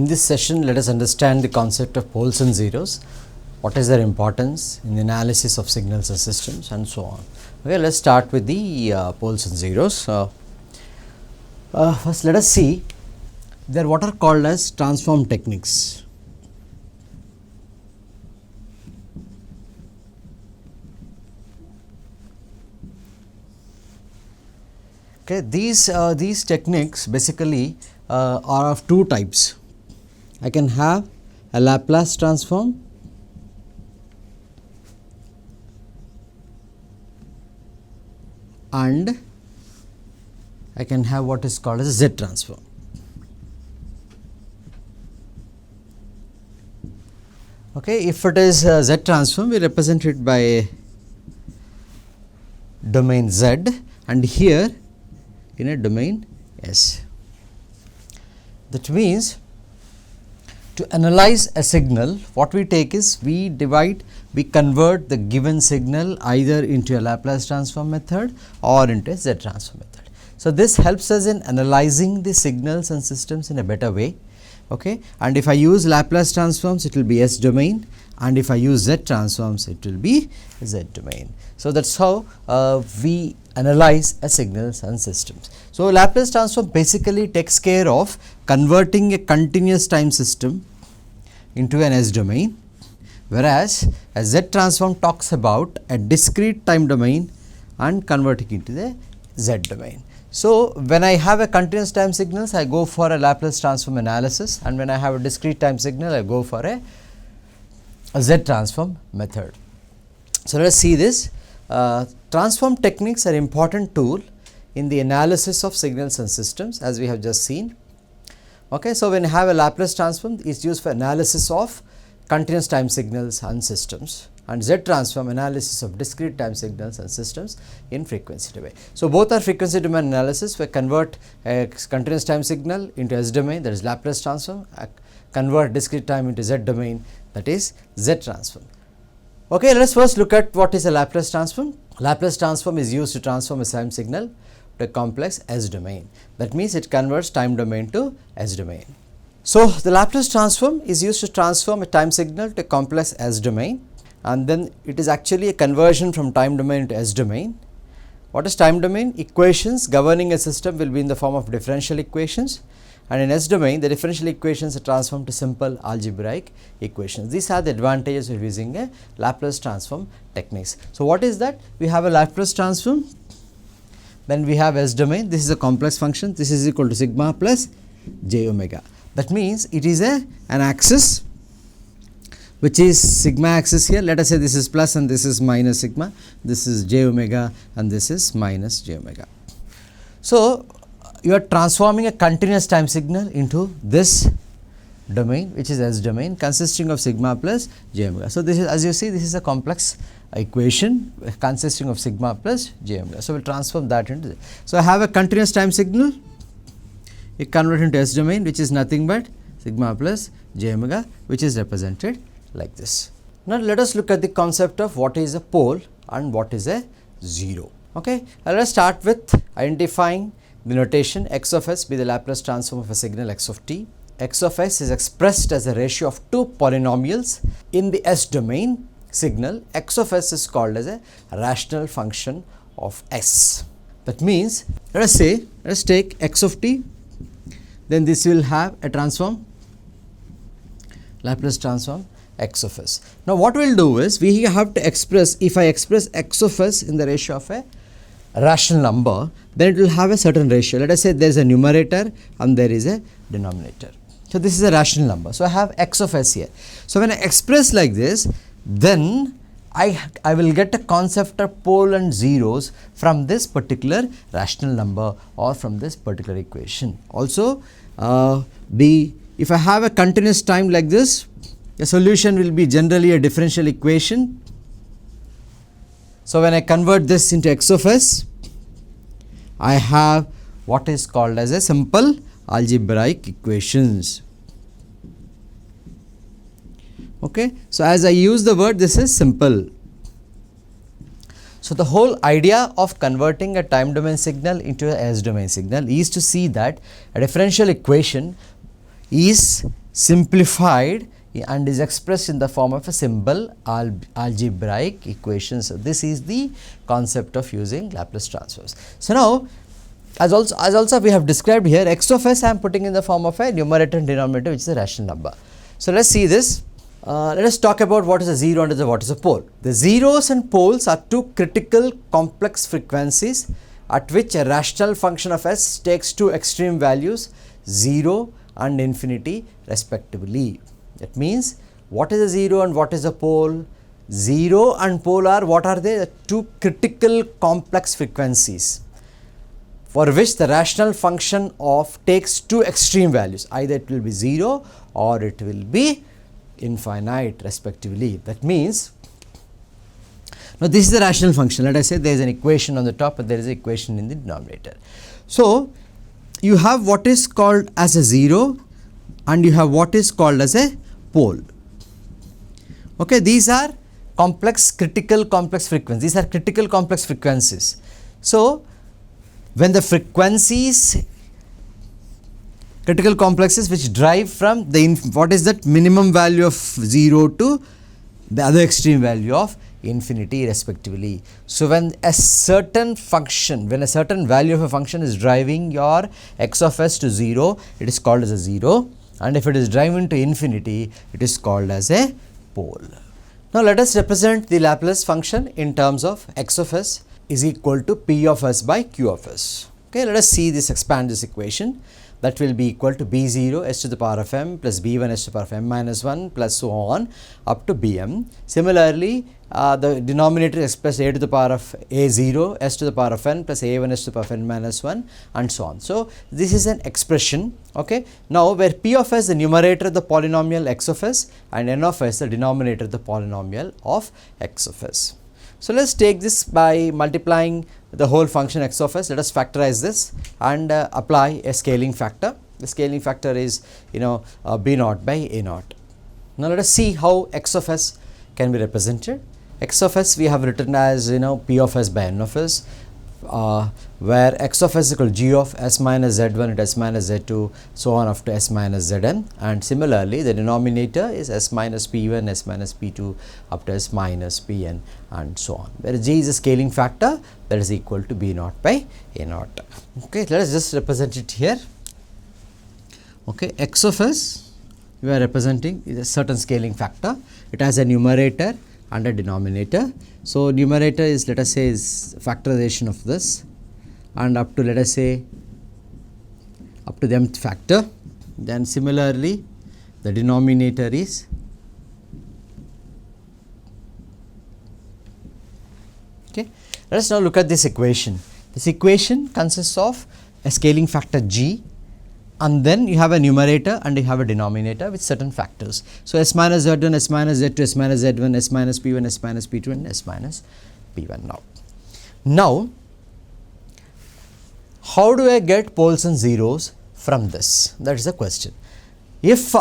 this session, let us understand the concept of poles and zeros, what is their importance in the analysis of signals and systems, and so on. Okay, let us start with the poles and zeros. First, let us see they are what are called as transform techniques. Okay, these techniques basically are of two types. I can have a Laplace transform and I can have what is called as a Z transform. Okay, if it is a Z transform, we represent it by a domain Z and here in a domain S. That means to analyze a signal, what we take is we convert the given signal either into a Laplace transform method or into a Z transform method. So, this helps us in analyzing the signals and systems in a better way. Okay. And if I use Laplace transforms, it will be S domain, and if I use Z transforms, it will be Z domain. So, that is how we analyze a signals and systems. So, Laplace transform basically takes care of converting a continuous time system into an S domain, whereas a Z transform talks about a discrete time domain and converting into the Z domain. So, when I have a continuous time signals, I go for a Laplace transform analysis, and when I have a discrete time signal, I go for a Z transform method. So, let us see this. Transform techniques are important tool in the analysis of signals and systems, as we have just seen. Okay, so, when you have a Laplace transform, it is used for analysis of continuous time signals and systems, and Z transform analysis of discrete time signals and systems in frequency domain. So, both are frequency domain analysis, we convert a continuous time signal into S domain, that is Laplace transform, convert discrete time into Z domain, that is Z transform. Okay, let us first look at what is a Laplace transform. Laplace transform is used to transform a time signal to a complex S domain. That means, it converts time domain to S domain. So, the Laplace transform is used to transform a time signal to a complex S domain, and then it is actually a conversion from time domain to S domain. What is time domain? Equations governing a system will be in the form of differential equations, and in S domain the differential equations are transformed to simple algebraic equations. These are the advantages of using a Laplace transform techniques. So, what is that? We have a Laplace transform, then we have S domain, this is a complex function, this is equal to sigma plus j omega. That means, it is an axis which is sigma axis here. Let us say this is plus and this is minus sigma, this is j omega and this is minus j omega. So, you are transforming a continuous time signal into this domain, which is S domain, consisting of sigma plus j omega. So, this is, as you see, this is a complex equation consisting of sigma plus j omega. So, we will transform that into this. So, I have a continuous time signal, it convert into S domain, which is nothing but sigma plus j omega, which is represented like this. Now, let us look at the concept of what is a pole and what is a zero. Okay. Let us start with identifying the notation x of s be the Laplace transform of a signal x of t. X of s is expressed as a ratio of two polynomials in the S domain signal. X of s is called as a rational function of s. That means, let us say, let us take x of t, then this will have a transform, Laplace transform x of s. Now, what we will do is, we have to express, if I express x of s in the ratio of a rational number, then it will have a certain ratio. Let us say there is a numerator and there is a denominator. So, this is a rational number. So, I have x of s here. So, when I express like this, then I will get a concept of pole and zeros from this particular rational number or from this particular equation. Also, if I have a continuous time like this, the solution will be generally a differential equation. So, when I convert this into x of s, I have what is called as a simple algebraic equations. Okay. So, as I use the word, this is simple. So, the whole idea of converting a time domain signal into a S domain signal is to see that a differential equation is simplified and is expressed in the form of a simple algebraic equation. So, this is the concept of using Laplace transforms. So, now as also we have described here, x of s I am putting in the form of a numerator and denominator, which is a rational number. So, let us see this. Let us talk about what is a zero and what is a pole. The zeros and poles are two critical complex frequencies at which a rational function of s takes two extreme values, 0 and infinity respectively. That means, what is a zero and what is a pole? Zero and pole are, what are they? The two critical complex frequencies for which the rational function of takes two extreme values, either it will be 0 or it will be infinite respectively. That means, now this is the rational function. Let us say there is an equation on the top and there is an equation in the denominator. So, you have what is called as a 0 and you have what is called as a pole. Okay, these are critical complex frequencies. These are critical complex frequencies. So, when the frequencies, critical complexes which drive from the what is that minimum value of 0 to the other extreme value of infinity respectively. So, when a certain function, when a certain value of a function is driving your x of s to 0, it is called as a 0, and if it is driving to infinity, it is called as a pole. Now, let us represent the Laplace function in terms of x of s is equal to p of s by q of s. Okay, let us see this, expand this equation. That will be equal to b0 s to the power of m plus b1 s to the power of m minus 1 plus so on up to bm. Similarly, the denominator is expressed a to the power of a0 s to the power of n plus a1 s to the power of n minus 1 and so on. So, this is an expression. Okay. Now, where p of s the numerator of the polynomial x of s and n of s the denominator of the polynomial of x of s. So, let us take this by multiplying the whole function x of s. Let us factorize this and apply a scaling factor. The scaling factor is b naught by a naught. Now, let us see how x of s can be represented. X of s we have written as p of s by n of s, where x of s is equal to g of s minus z1 at s minus z2 so on up to s minus zn, and similarly the denominator is s minus p1 s minus p2 up to s minus pn and so on, where g is a scaling factor that is equal to b naught by a naught. Okay, let us just represent it here. Okay, x of s we are representing is a certain scaling factor. It has a numerator and a denominator. So, numerator is, let us say, is factorization of this, and up to, let us say, up to the mth factor. Then similarly the denominator is okay. Let us now look at this equation. This equation consists of a scaling factor g, and then you have a numerator and you have a denominator with certain factors. So, s minus z1, s minus z2, s minus z1, s minus p1, s minus p2 and s minus p1 Now, how do I get poles and zeros from this? That is the question. If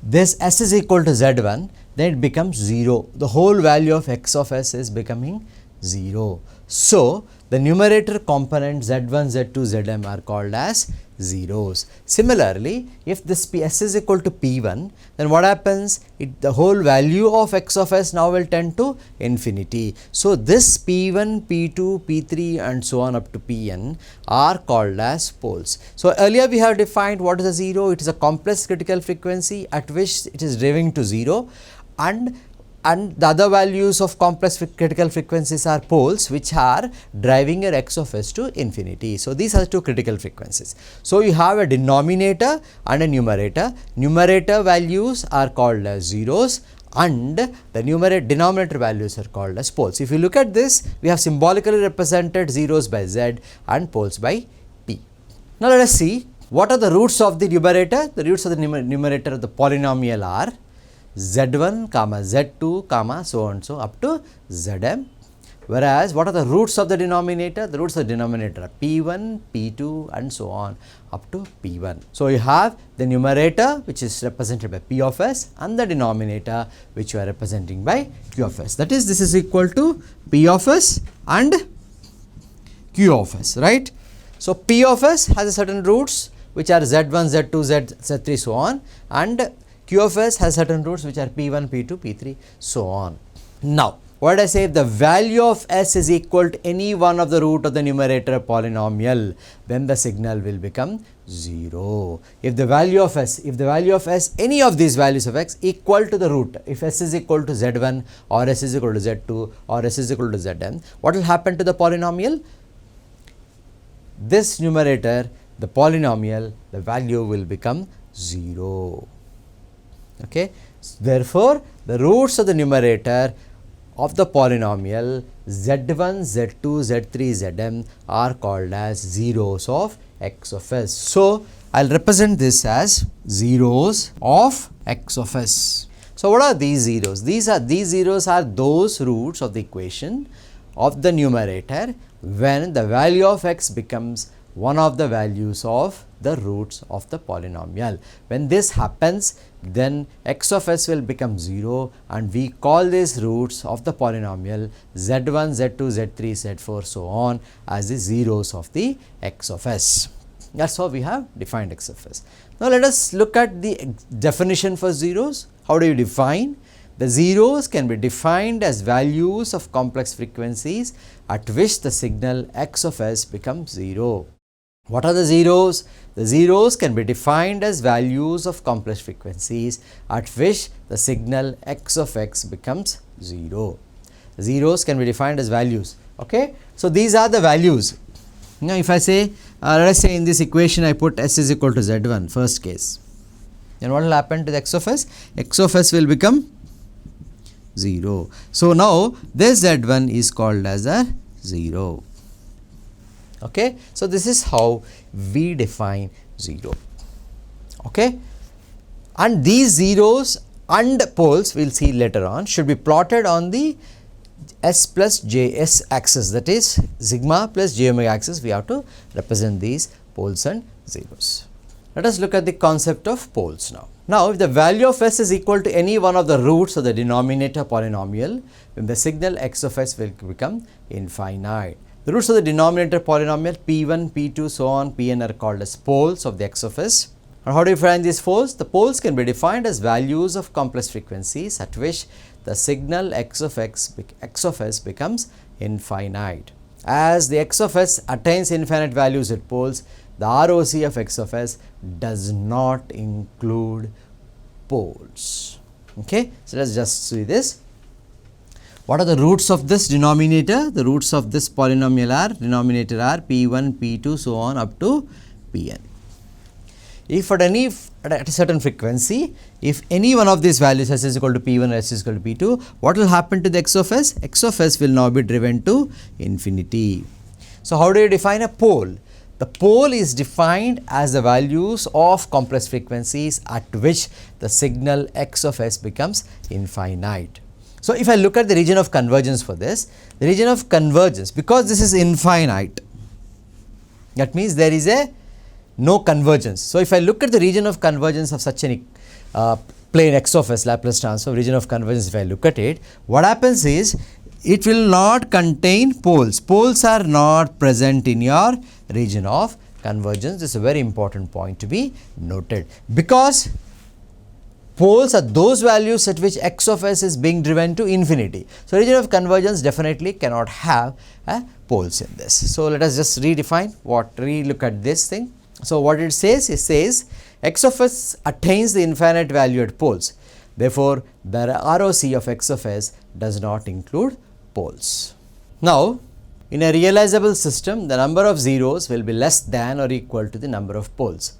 this s is equal to z1, then it becomes 0. The whole value of x of s is becoming 0. So, the numerator component z1, z2, zm are called as zeros. Similarly, if this s is equal to p1, then what happens? The whole value of x of s now will tend to infinity. So, this p1, p2, p3 and so on up to pn are called as poles. So, earlier we have defined what is a 0. It is a complex critical frequency at which it is driving to 0, and the other values of complex critical frequencies are poles which are driving your x of s to infinity. So, these are two critical frequencies. So, you have a denominator and a numerator. Numerator values are called as zeros and the denominator values are called as poles. If you look at this, we have symbolically represented zeros by z and poles by p. Now, let us see what are the roots of the numerator. The roots of the numerator of the polynomial are z1 comma z2 comma so and so up to zm, whereas what are the roots of the denominator? The roots of the denominator are p1, p2 and so on up to p1. So, you have the numerator which is represented by p of s and the denominator which you are representing by q of s. That is, this is equal to p of s and q of s, right. So, p of s has a certain roots which are z1, z2, z3 so on, and q of s has certain roots which are p1, p2, p3 so on. Now what did I say? If the value of s is equal to any one of the root of the numerator polynomial, then the signal will become 0. If the value of s, any of these values of x equal to the root, if s is equal to z1 or s is equal to z2 or s is equal to zn, what will happen to the polynomial? This numerator, the polynomial, the value will become 0. Okay. Therefore, the roots of the numerator of the polynomial z1, z2, z3, zm are called as zeros of x of s. So, I will represent this as zeros of x of s. So, what are these zeros? These zeros are those roots of the equation of the numerator when the value of x becomes one of the values of the roots of the polynomial. When this happens, then x of s will become 0 and we call these roots of the polynomial z1, z2, z3, z4 so on as the zeros of the x of s. That is how we have defined x of s. Now, let us look at the definition for zeros. How do you define? The zeros can be defined as values of complex frequencies at which the signal x of s becomes 0. What are the zeros? The zeros can be defined as values of complex frequencies at which the signal x of x becomes 0. The zeros can be defined as values. Okay? So, these are the values. Now, if I say, let us say in this equation I put s is equal to z1, first case, then what will happen to the x of s? X of s will become 0. So, now this z1 is called as a 0. Okay. So, this is how we define 0. Okay. And these zeros and poles we will see later on should be plotted on the s plus js axis, that is sigma plus j omega axis. We have to represent these poles and zeros. Let us look at the concept of poles now. Now, if the value of s is equal to any one of the roots of the denominator polynomial, then the signal x of s will become infinite. The roots of the denominator polynomial p1, p2 so on, pn are called as poles of the x of s. And how do you define these poles? The poles can be defined as values of complex frequencies at which the signal x of s becomes infinite. As the x of s attains infinite values at poles, the ROC of x of s does not include poles. Okay. So, let us just see this. What are the roots of this denominator? The roots of this polynomial are p1, p2 so on up to pn. If at a certain frequency, if any one of these values s is equal to p1 or s is equal to p2, what will happen to the x of s? X of s will now be driven to infinity. So, how do you define a pole? The pole is defined as the values of complex frequencies at which the signal x of s becomes infinite. So, if I look at the region of convergence for this, the region of convergence, because this is infinite, that means there is no convergence. So, if I look at the region of convergence of such an plane x of s Laplace transform region of convergence, if I look at it, what happens is it will not contain poles. Poles are not present in your region of convergence. This is a very important point to be noted, because poles are those values at which x of s is being driven to infinity. So, region of convergence definitely cannot have poles in this. So, let us just relook at this thing. So, what it says x of s attains the infinite value at poles. Therefore, the ROC of x of s does not include poles. Now, in a realizable system, the number of zeros will be less than or equal to the number of poles.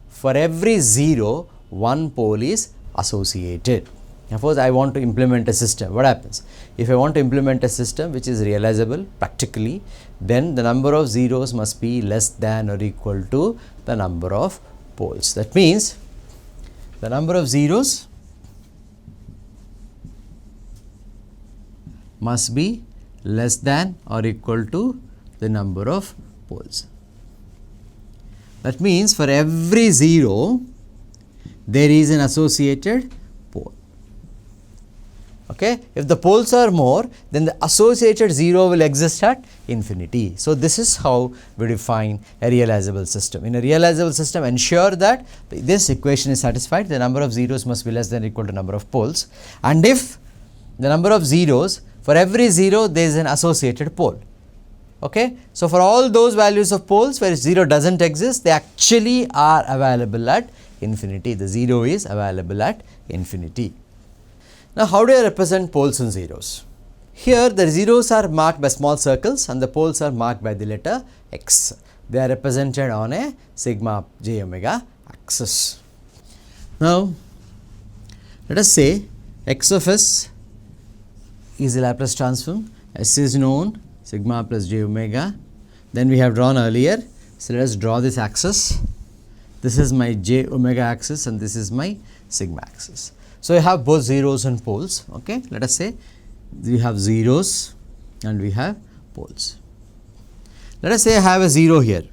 For every zero, one pole is associated. Suppose I want to implement a system, what happens? If I want to implement a system which is realizable practically, then the number of zeros must be less than or equal to the number of poles. That means the number of zeros must be less than or equal to the number of poles. That means for every zero there is an associated pole. Okay. If the poles are more, then the associated 0 will exist at infinity. So, this is how we define a realizable system. In a realizable system, ensure that this equation is satisfied, the number of zeros must be less than or equal to number of poles, and if the number of zeros, for every 0 there is an associated pole. Okay. So, for all those values of poles where 0 does not exist, they actually are available at infinity. The 0 is available at infinity. Now, how do I represent poles and zeros? Here the zeros are marked by small circles and the poles are marked by the letter x. They are represented on a sigma j omega axis. Now, let us say x of s is the Laplace transform, s is known, sigma plus j omega, then we have drawn earlier. So, let us draw this axis. This is my j omega axis and this is my sigma axis. So, we have both zeros and poles. Okay. Let us say we have zeros and we have poles. Let us say I have a 0 here.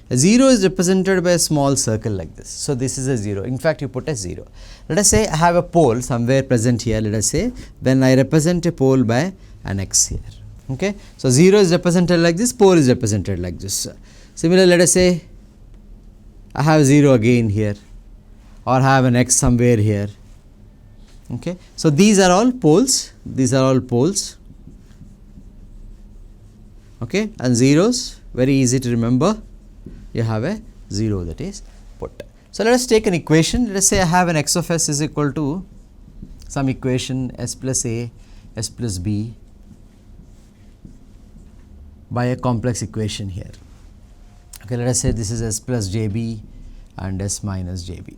A 0 is represented by a small circle like this. So, this is a 0. In fact, you put a 0. Let us say I have a pole somewhere present here. Let us say then I represent a pole by an x here. Okay. So, 0 is represented like this, pole is represented like this. Similarly, let us say I have 0 again here, or have an x somewhere here. Okay. So, these are all poles, okay, and zeros, very easy to remember, you have a 0 that is put. So, let us take an equation. Let us say I have an x of s is equal to some equation s plus a, s plus b by a complex equation here. Okay, let us say this is s plus jb and s minus jb.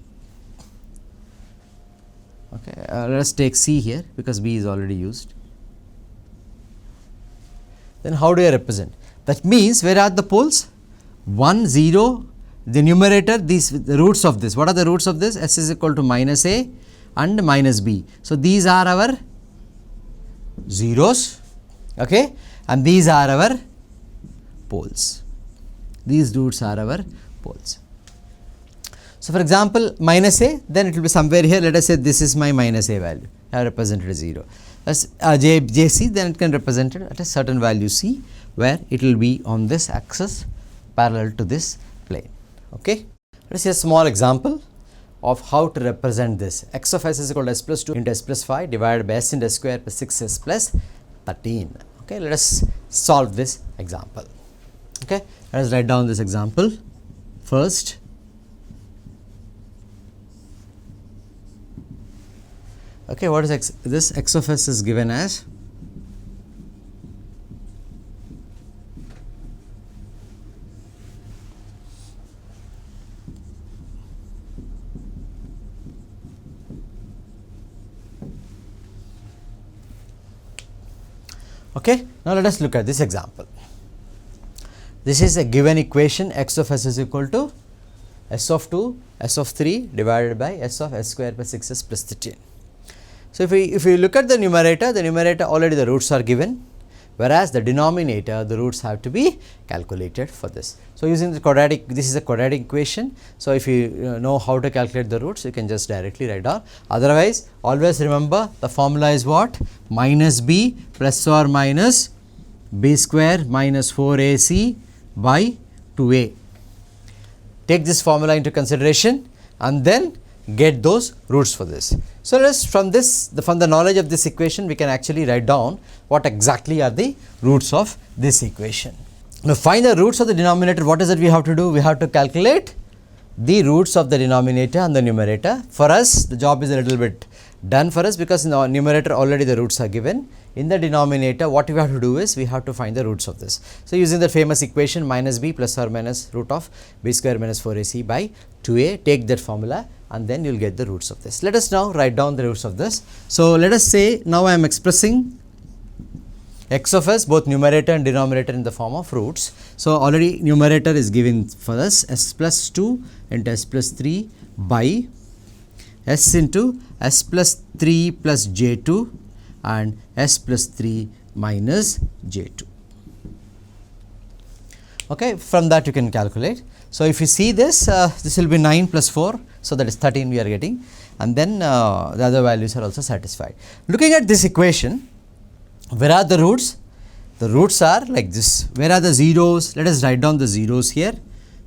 Okay, let us take c here because b is already used. Then how do I represent? That means where are the poles? 1, 0, the numerator, these the roots of this. What are the roots of this? S is equal to minus a and minus b. So, these are our zeros, okay, and these are our poles. These roots are our poles. So, for example, minus a, then it will be somewhere here. Let us say this is my minus a value. I have represented as 0. As jc, then it can represent it at a certain value c, where it will be on this axis parallel to this plane. Okay. Let us see a small example of how to represent this. X of s is equal to s plus 2 into s plus 5 divided by s into s square plus 6s plus 13. Okay. Let us solve this example. Okay. Let us write down this example first. Okay, what is x? This x of s is given as okay. Now, let us look at this example. This is a given equation, x of s is equal to s of 2, s of 3 divided by s of s square plus 6s plus 13. So, if we look at the numerator already the roots are given, whereas the denominator the roots have to be calculated for this. So, using the quadratic, this is a quadratic equation. So, if you know how to calculate the roots, you can just directly write down. Otherwise, always remember the formula is what? Minus b plus or minus b square minus 4ac by 2a. Take this formula into consideration and then get those roots for this. So, let us from the knowledge of this equation we can actually write down what exactly are the roots of this equation. Now, find the roots of the denominator. What is it we have to do? We have to calculate the roots of the denominator and the numerator. For us, the job is a little bit done for us because in the numerator already the roots are given. In the denominator, what we have to do is we have to find the roots of this. So, using the famous equation minus b plus or minus root of b square minus 4ac by 2a, take that formula and then you will get the roots of this. Let us now write down the roots of this. So, let us say now I am expressing x of s both numerator and denominator in the form of roots. So, already numerator is given for us s plus 2 into s plus 3 by s into s plus 3 plus j2 and s plus 3 minus j2. Okay, from that you can calculate. So, if you see this, this will be 9 plus 4, so that is 13 we are getting, and then the other values are also satisfied. Looking at this equation, where are the roots? The roots are like this. Where are the zeros? Let us write down the zeros here.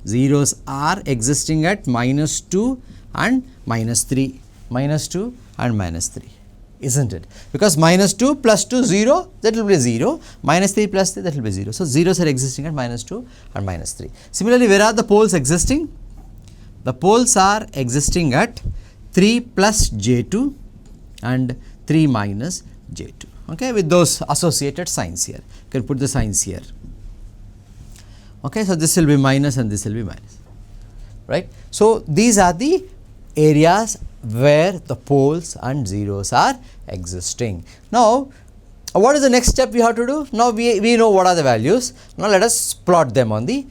Zeros are existing at minus 2 and minus 3, minus 2 and minus 3, isn't it? Because minus 2 plus 2 0, that will be 0, minus 3 plus 3, that will be 0. So, zeros are existing at minus 2 and minus 3. Similarly, where are the poles existing? The poles are existing at 3 plus J2 and 3 minus J2, okay, with those associated signs here. You can put the signs here. Okay, so this will be minus and this will be minus, right. So, these are the areas where the poles and zeros are existing. Now, what is the next step we have to do? Now, we know what are the values. Now, let us plot them on the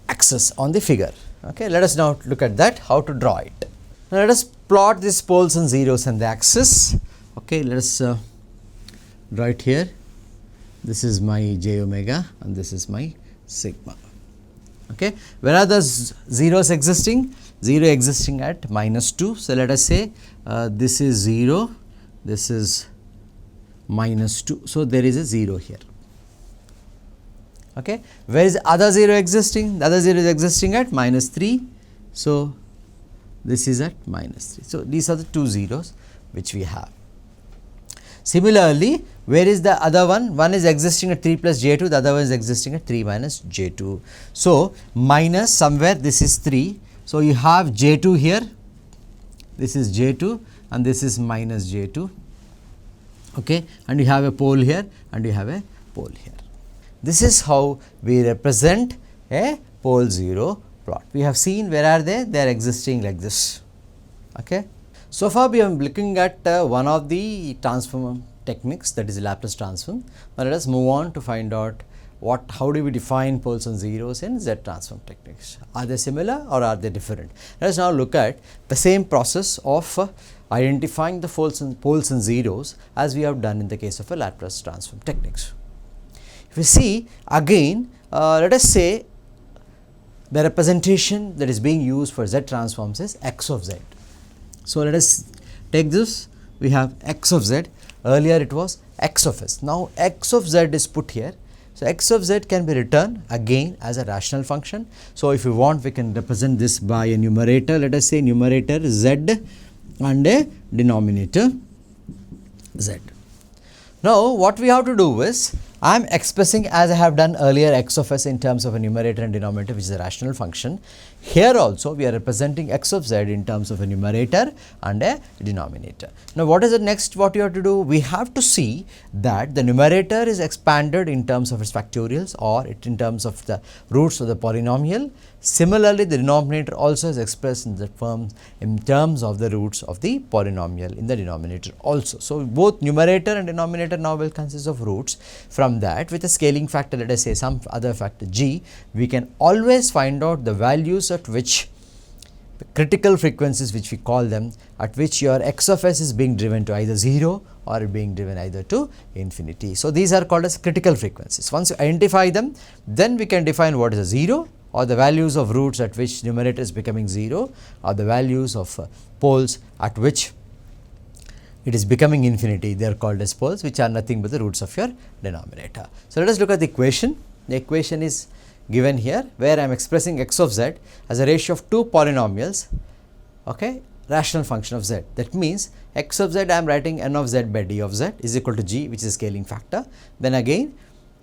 axis on the figure. Okay, let us now look at that, how to draw it. Now, let us plot these poles and zeros on the axis. Okay, let us draw it here. This is my j omega and this is my sigma. Okay, where are the zeros existing? 0 existing at minus 2. So, let us say this is 0, this is minus 2. So, there is a 0 here. Okay. Where is the other 0 existing? The other 0 is existing at minus 3. So, this is at minus 3. So, these are the two zeros which we have. Similarly, where is the other one? One is existing at 3 plus J2, the other one is existing at 3 minus J2. So, minus somewhere this is 3. So, you have J2 here, this is J2 and this is minus J2, okay, and you have a pole here and you have a pole here. This is how we represent a pole 0 plot. We have seen where are they? They are existing like this. Okay. So far we are looking at one of the transform techniques, that is Laplace transform. Now, let us move on to find out how do we define poles and zeros in Z transform techniques. Are they similar or are they different? Let us now look at the same process of identifying the poles and zeros as we have done in the case of a Laplace transform techniques. If we see again, let us say the representation that is being used for Z transforms is x of z. So, let us take this, we have x of z, earlier it was x of s, now x of z is put here. So, x of z can be written again as a rational function. So, if you want, we can represent this by a numerator, let us say numerator z and a denominator z. Now, what we have to do is, I am expressing as I have done earlier x of s in terms of a numerator and denominator, which is a rational function. Here also we are representing x of z in terms of a numerator and a denominator. Now, what is the next what you have to do? We have to see that the numerator is expanded in terms of its factorials or in terms of the roots of the polynomial. Similarly, the denominator also is expressed in the form in terms of the roots of the polynomial in the denominator also. So, both numerator and denominator now will consist of roots. From that, with a scaling factor, let us say some other factor g, we can always find out the values at which the critical frequencies, which we call them, at which your x of s is being driven to either 0 or being driven either to infinity. So, these are called as critical frequencies. Once you identify them, then we can define what is a 0 or the values of roots at which numerator is becoming 0 or the values of poles at which it is becoming infinity. They are called as poles, which are nothing but the roots of your denominator. So, let us look at the equation. The equation is given here, where I am expressing x of z as a ratio of two polynomials, okay, rational function of z. That means, x of z I am writing n of z by d of z is equal to g, which is a scaling factor. Then again,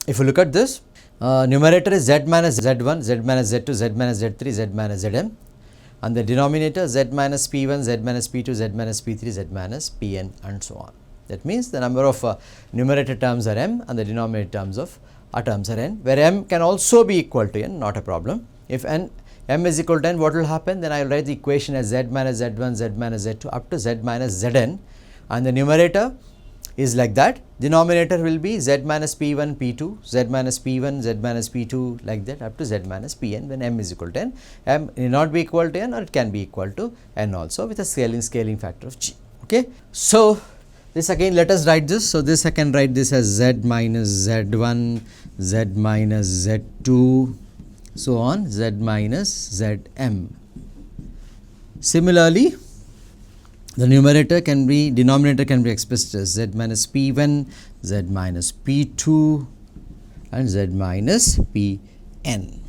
if you look at this, numerator is z minus z1, z minus z2, z minus z3, z minus zm, and the denominator z minus p1, z minus p2, z minus p3, z minus pn, and so on. That means, the number of numerator terms are m and the denominator terms are n, where m can also be equal to n, not a problem. If m is equal to n, what will happen? Then I will write the equation as z minus z1, z minus z2 up to z minus zn, and the numerator is like that. Denominator will be z minus p1, p2, z minus p1, z minus p2, like that up to z minus pn when m is equal to n. M may not be equal to n, or it can be equal to n also with a scaling factor of g. Okay. So, This again, let us write this. So, this I can write this as z minus z1, z minus z2, so on, z minus zm. Similarly, the denominator can be expressed as z minus p1, z minus p2 and z minus pn.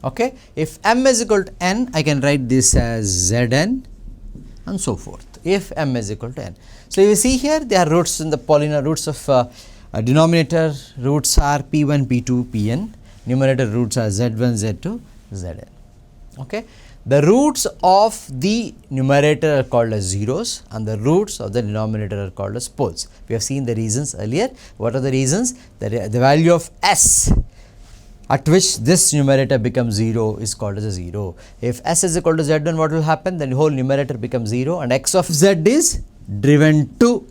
Okay. If m is equal to n, I can write this as zn and so forth, if m is equal to n. So, you see here they are roots in the polynomial. Roots of denominator roots are p1, p2, pn, numerator roots are z1, z2, zn. Okay. The roots of the numerator are called as zeros and the roots of the denominator are called as poles. We have seen the reasons earlier. What are the reasons? The value of s at which this numerator becomes 0 is called as a 0. If s is equal to z1, what will happen? Then the whole numerator becomes 0 and x of z is driven to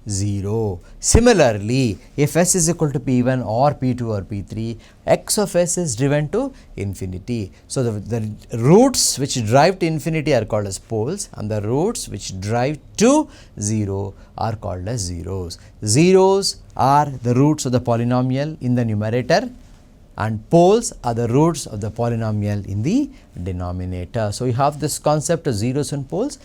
0. Similarly, if s is equal to p1 or p2 or p3, x of s is driven to infinity. So, the roots which drive to infinity are called as poles and the roots which drive to 0 are called as zeros. Zeros are the roots of the polynomial in the numerator and poles are the roots of the polynomial in the denominator. So, you have this concept of zeros and poles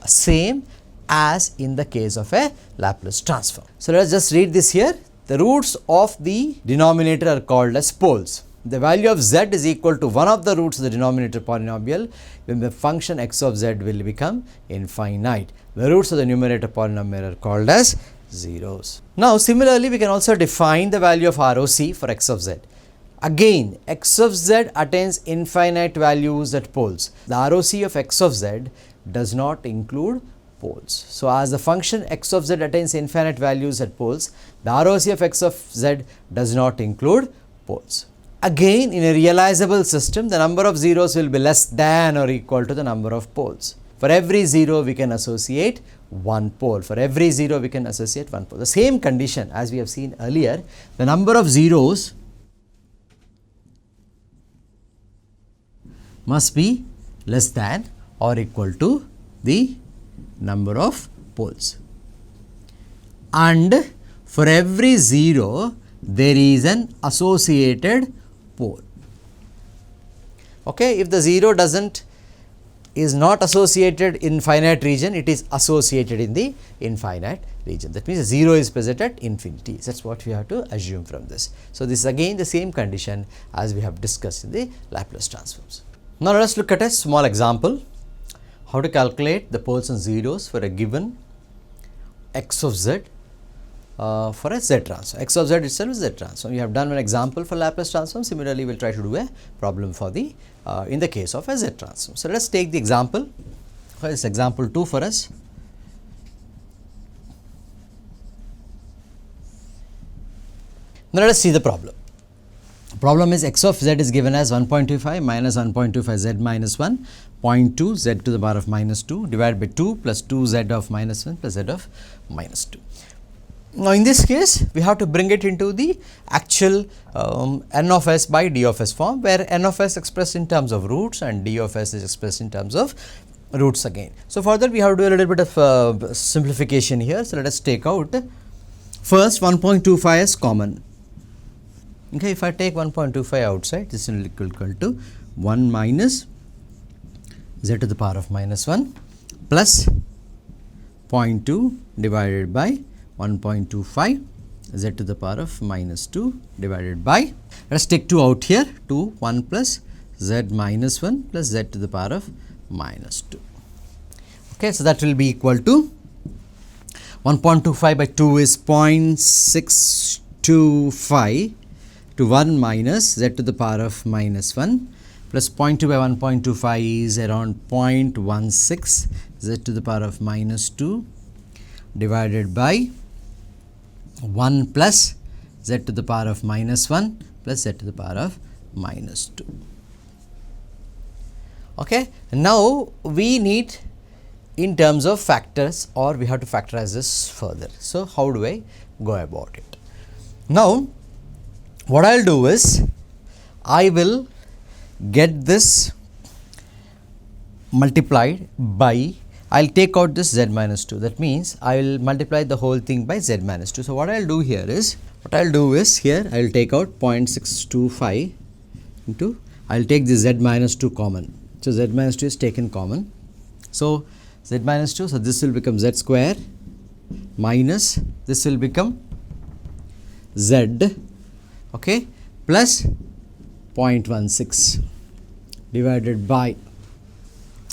same as in the case of a Laplace transform. So, let us just read this here. The roots of the denominator are called as poles. The value of z is equal to one of the roots of the denominator polynomial, then the function x of z will become infinite. The roots of the numerator polynomial are called as zeros. Now, similarly, we can also define the value of ROC for x of z. Again, x of z attains infinite values at poles. The ROC of x of z does not include poles. So, as the function x of z attains infinite values at poles, the ROC of x of z does not include poles. Again, in a realizable system, the number of zeros will be less than or equal to the number of poles. For every 0, we can associate one pole. For every 0, we can associate one pole. The same condition as we have seen earlier, the number of zeros must be less than or equal to the number of poles. And for every 0, there is an associated pole. Okay. If the 0 is not associated in finite region, it is associated in the infinite region. That means 0 is present at infinity. That is what we have to assume from this. So, this is again the same condition as we have discussed in the Laplace transforms. Now, let us look at a small example, how to calculate the poles and zeros for a given x of z for a z transform. X of z itself is z transform. We have done an example for Laplace transform. Similarly, we will try to do a problem for the in the case of a z transform. So, let us take the example. What is example 2 for us? Now, let us see the problem. Problem is x of z is given as 1.25 minus 1.25 z minus 1, 0.2 z to the power of minus 2 divided by 2 plus 2 z of minus 1 plus z of minus 2. Now, in this case, we have to bring it into the actual n of s by d of s form, where n of s expressed in terms of roots and d of s is expressed in terms of roots again. So, further we have to do a little bit of simplification here. So, let us take out first 1.25 as common. Okay, if I take 1.25 outside, this will equal to 1 minus z to the power of minus 1 plus 0.2 divided by 1.25 z to the power of minus 2 divided by, let us take 2 out here, 2, 1 plus z minus 1 plus z to the power of minus 2. Okay, so that will be equal to 1.25 by 2 is 0.625 to 1 minus z to the power of minus 1 plus 0.2 by 1.25 is around 0.16 z to the power of minus 2 divided by 1 plus z to the power of minus 1 plus z to the power of minus 2. Okay. Now, we need in terms of factors, or we have to factorize this further. So, how do I go about it? Now, what I will do is, I will get this multiplied by I will take out this z minus 2. That means I will multiply the whole thing by z minus 2. So, what I will do here is, here I will take out 0.625 into, I will take the z minus 2 common. So, z minus 2 is taken common. So, z minus 2, so this will become z square minus this will become z, okay, plus 0.16 divided by,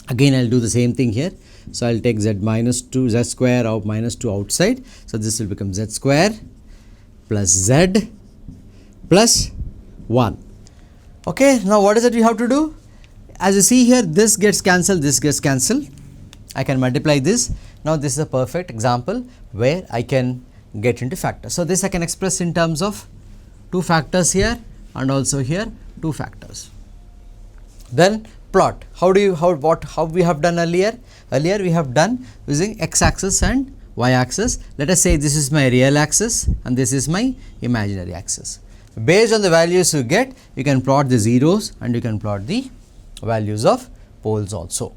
again I will do the same thing here. So, I will take z minus 2, z square of minus 2 outside. So, this will become z square plus z plus 1. Okay. Now, what is it we have to do? As you see here, this gets cancelled, this gets cancelled. I can multiply this. Now, this is a perfect example where I can get into factors. So, this I can express in terms of 2 factors here and also here 2 factors. Then plot. How we have done earlier? Earlier we have done using x axis and y axis. Let us say this is my real axis and this is my imaginary axis. Based on the values you get, you can plot the zeros and you can plot the values of poles also.